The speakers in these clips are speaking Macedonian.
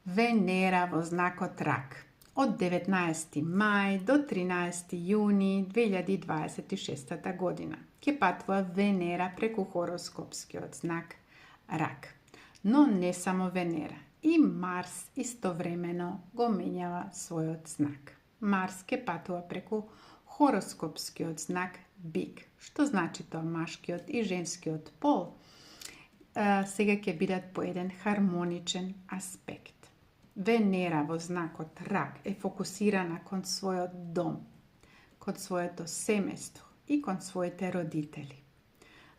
Венера во знакот Рак од 19. мај до 13. јуни 2026 година. Ќе патува Венера преку хороскопскиот знак Рак. Но не само Венера, и Марс истовремено го менјава својот знак. Марс ќе патува преку хороскопскиот знак Бик, што значи тоа машкиот и женскиот пол сега ќе бидат по еден хармоничен аспект. Венера во знакот Рак е фокусирана кон својот дом, кон своето семејство и кон своите родители.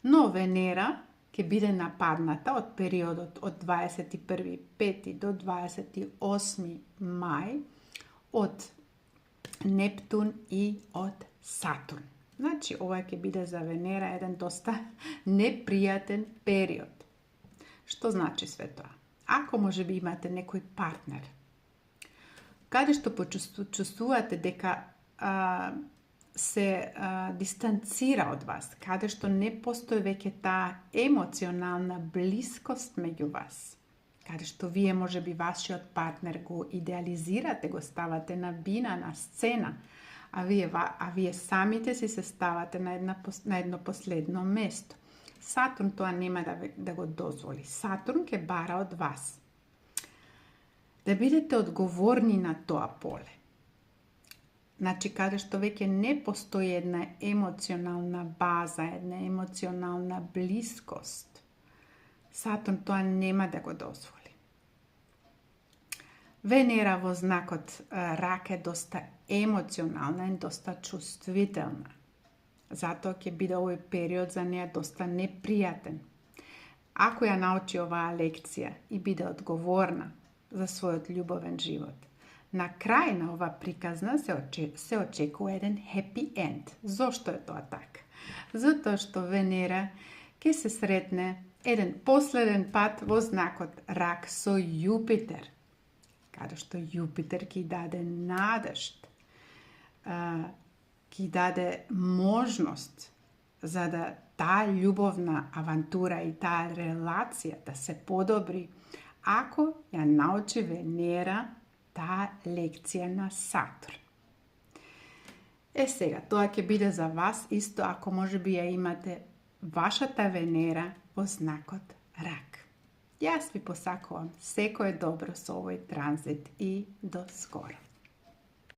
Но Венера ќе биде нападната од периодот од 21.5. до 28. мај од Нептун и од Сатурн. Значи, ова ќе биде за Венера еден доста непријатен период. Што значи све тоа? Ако може би имате некој партнер, каде што почувствувате дека се дистанцира од вас, каде што не постои веќе таа емоционална блискост меѓу вас, каде што вие може би вашиот партнер го идеализирате, го ставате на бина, на сцена, а вие самите си се ставате на едно последно место. Сатурн тоа нема да го дозволи. Сатурн ќе бара од вас да бидете одговорни на тоа поле. Значи, каде што веќе не постои една емоционална база, една емоционална блискост, Сатурн тоа нема да го дозволи. Венера во знакот Рак е доста емоционална и доста чувствителна. Затоа ќе биде овој период за неа доста непријатен. Ако ја научи оваа лекција и биде одговорна за својот љубовен живот, на крај на ова приказна се очекува еден happy end. Зошто е тоа така? Затоа што Венера ќе се сретне еден последен пат во знакот Рак со Јупитер, каде што Јупитер ќе даде надежд, ќе даде можност за да таа љубовна авантура и таа релација да се подобри, ако ја научи Венера таа лекција на Сатурн. Сега, тоа ќе биде за вас исто ако може би ја имате вашата Венера во знакот Рак. Јас ви посакувам секое добро со овој транзит и до скоро.